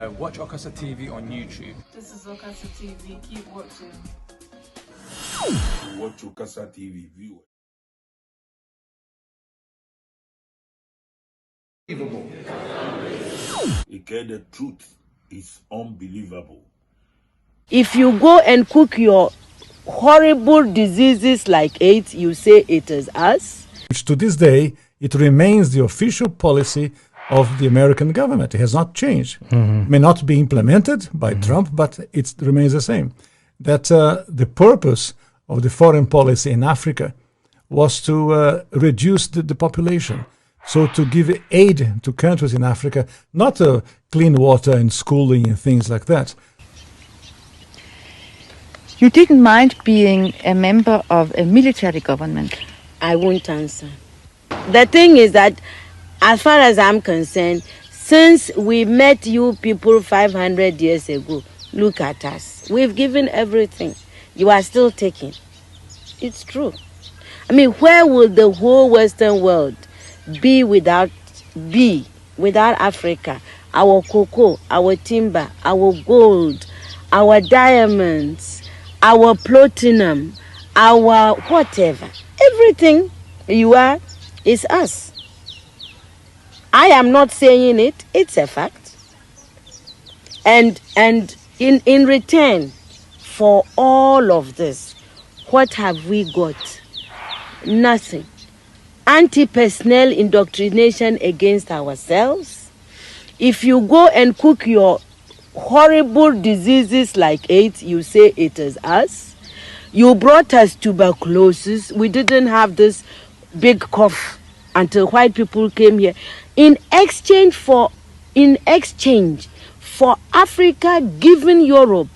Watch Okasa TV on YouTube. This is Okasa TV. Keep watching. Watch Okasa TV. View. The truth is unbelievable. If you go and cook your horrible diseases like AIDS, you say it is us. Which to this day, it remains the official policy of the American government. It has not changed. May not be implemented by Trump, but it remains the same. That the purpose of the foreign policy in Africa was to reduce the population. So to give aid to countries in Africa, not clean water and schooling and things like that. You didn't mind being a member of a military government? I won't answer. The thing is that, as far as I'm concerned, since we met you people 500 years ago, look at us. We've given everything. You are still taking. It's true. I mean, where would the whole Western world be without Africa? Our cocoa, our timber, our gold, our diamonds, our platinum, our whatever. Everything you are is us. I am not saying it, it's a fact. And in return for all of this, what have we got? Nothing. Anti-personnel indoctrination against ourselves. If you go and cook your horrible diseases like AIDS, you say it is us. You brought us tuberculosis. We didn't have this big cough until white people came here. In exchange for Africa giving Europe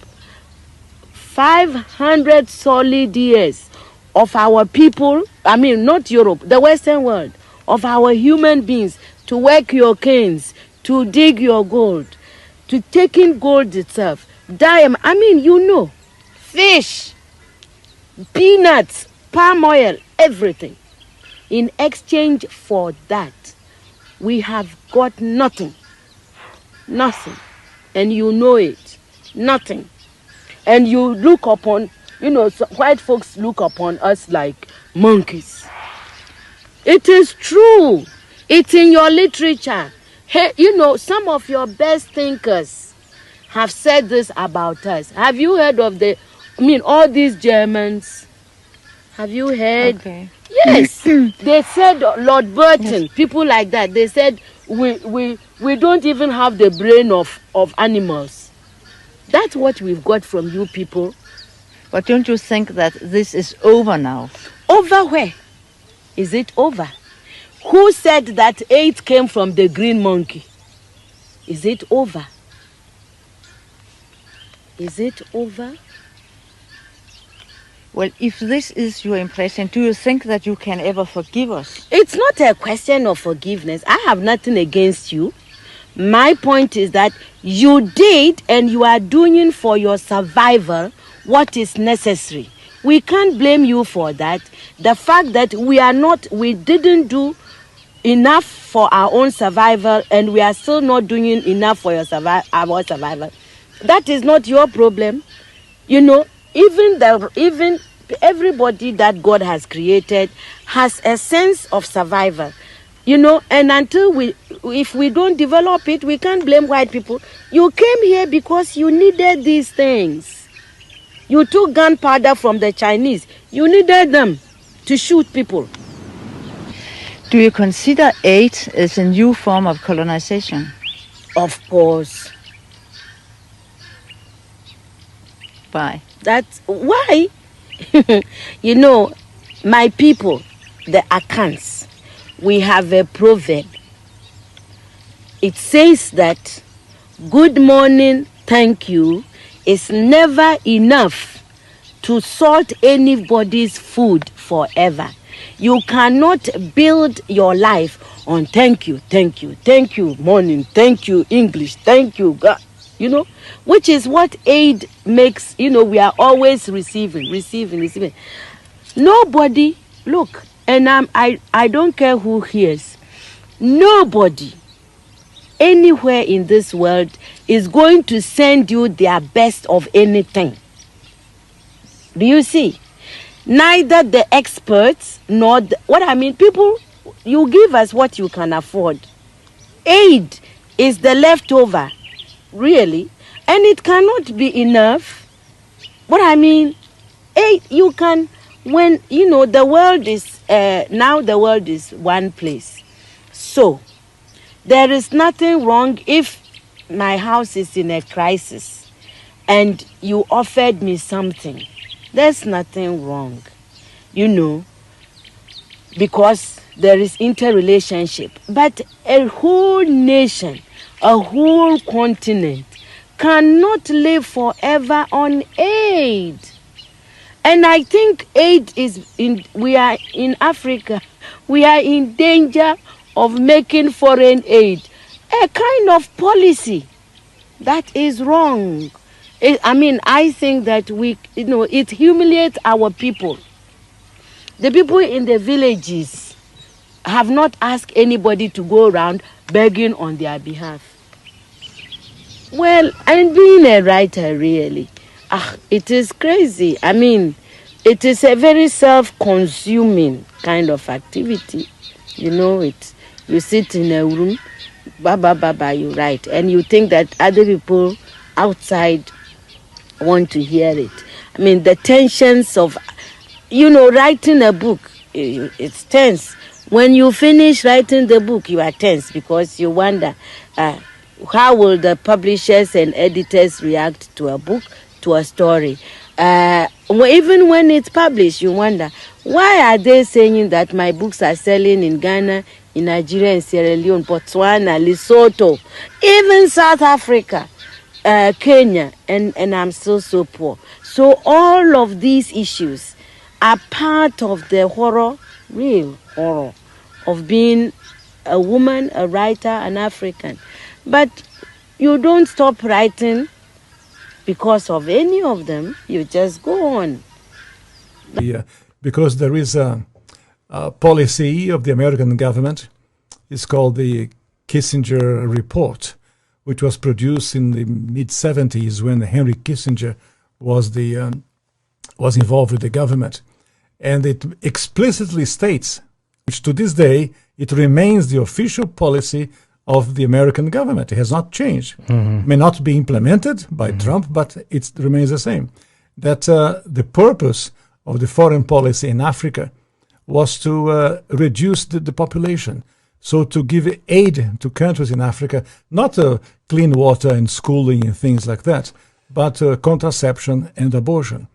500 solid years of our people, I mean not Europe, the Western world, of our human beings to work your canes, to dig your gold, to taking gold itself, diamond, I mean fish, peanuts, palm oil, everything. In exchange for that, we have got nothing. Nothing. And you know it. Nothing. And you look upon, white folks look upon us like monkeys. It is true. It's in your literature. Hey, some of your best thinkers have said this about us. Have you heard of all these Germans? Have you heard? Okay. Yes. They said, Lord Burton, yes. People like that, they said, we don't even have the brain of animals. That's what we've got from you people. But don't you think that this is over now? Over where? Is it over? Who said that AIDS came from the green monkey? Is it over? Is it over? Well, if this is your impression, do you think that you can ever forgive us? It's not a question of forgiveness. I have nothing against you. My point is that you did and you are doing for your survival what is necessary. We can't blame you for that. The fact that we didn't do enough for our own survival and we are still not doing enough for our survival, that is not your problem. Even everybody that God has created has a sense of survival, and if we don't develop it, we can't blame white people. You came here because you needed these things. You took gunpowder from the Chinese. You needed them to shoot people. Do you consider AIDS as a new form of colonization? Of course. Why? That's why. My people, the Akans, we have a proverb. It says that good morning, thank you, is never enough to salt anybody's food forever. You cannot build your life on thank you, morning, thank you, English, thank you, God. Which is what aid makes, we are always receiving. Nobody, look, and I don't care who hears, nobody anywhere in this world is going to send you their best of anything. Do you see? Neither the experts nor people, you give us what you can afford. Aid is the leftover, really, and it cannot be enough. Aid, you can, when, the world is, now the world is one place. So, there is nothing wrong if my house is in a crisis and you offered me something. There's nothing wrong, because there is interrelationship. But a whole nation, a whole continent cannot live forever on aid. And I think we are in Africa, we are in danger of making foreign aid a kind of policy that is wrong. I think that it humiliates our people. The people in the villages have not asked anybody to go around begging on their behalf. Well, and being a writer, really, it is crazy. It is a very self-consuming kind of activity. You sit in a room, you write, and you think that other people outside want to hear it. The tensions of, writing a book, it's tense. When you finish writing the book, you are tense because you wonder, how will the publishers and editors react to a book, to a story? Even when it's published, you wonder, why are they saying that my books are selling in Ghana, in Nigeria, in Sierra Leone, Botswana, Lesotho, even South Africa, Kenya, and I'm still so poor? So all of these issues are part of the real horror of being a woman, a writer, an African. But you don't stop writing because of any of them. You just go on. Yeah, because there is a policy of the American government. It's called the Kissinger Report, which was produced in the mid-70s when Henry Kissinger was involved with the government. And it explicitly states, which to this day, it remains the official policy of the American government. It has not changed. Mm-hmm. May not be implemented by Trump, but it remains the same. That the purpose of the foreign policy in Africa was to reduce the population. So to give aid to countries in Africa, not clean water and schooling and things like that, but contraception and abortion,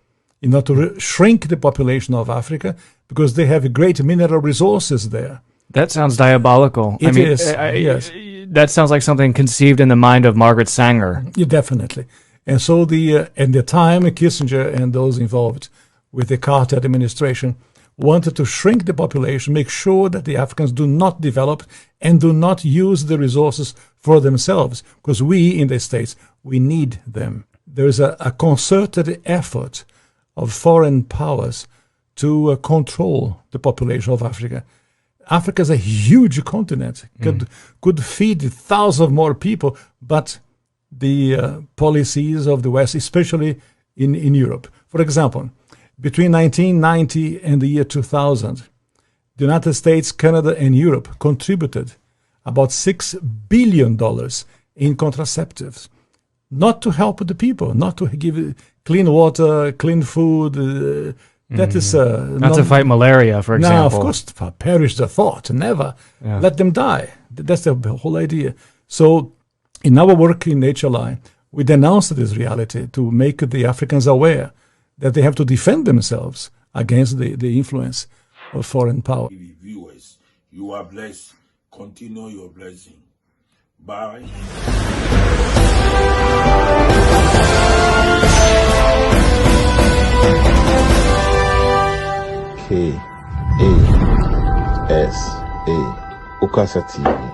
in order to shrink the population of Africa because they have great mineral resources there. That sounds diabolical. It is, yes. That sounds like something conceived in the mind of Margaret Sanger. Yeah, definitely. And so at the time, Kissinger and those involved with the Carter administration wanted to shrink the population, make sure that the Africans do not develop and do not use the resources for themselves, because we in the States, we need them. There is a concerted effort of foreign powers to control the population of Africa. Africa is a huge continent, could feed thousands more people, but the policies of the West, especially in Europe. For example, between 1990 and the year 2000, the United States, Canada, and Europe contributed about $6 billion in contraceptives, not to help the people, not to give clean water, clean food. That is not to fight malaria, for example. No, of course, perish the thought, never. Yeah. Let them die. That's the whole idea. So in our work in HLI, we denounced this reality to make the Africans aware that they have to defend themselves against the influence of foreign power. Viewers, you are blessed. Continue your blessing. Bye. KASA Okasa TV.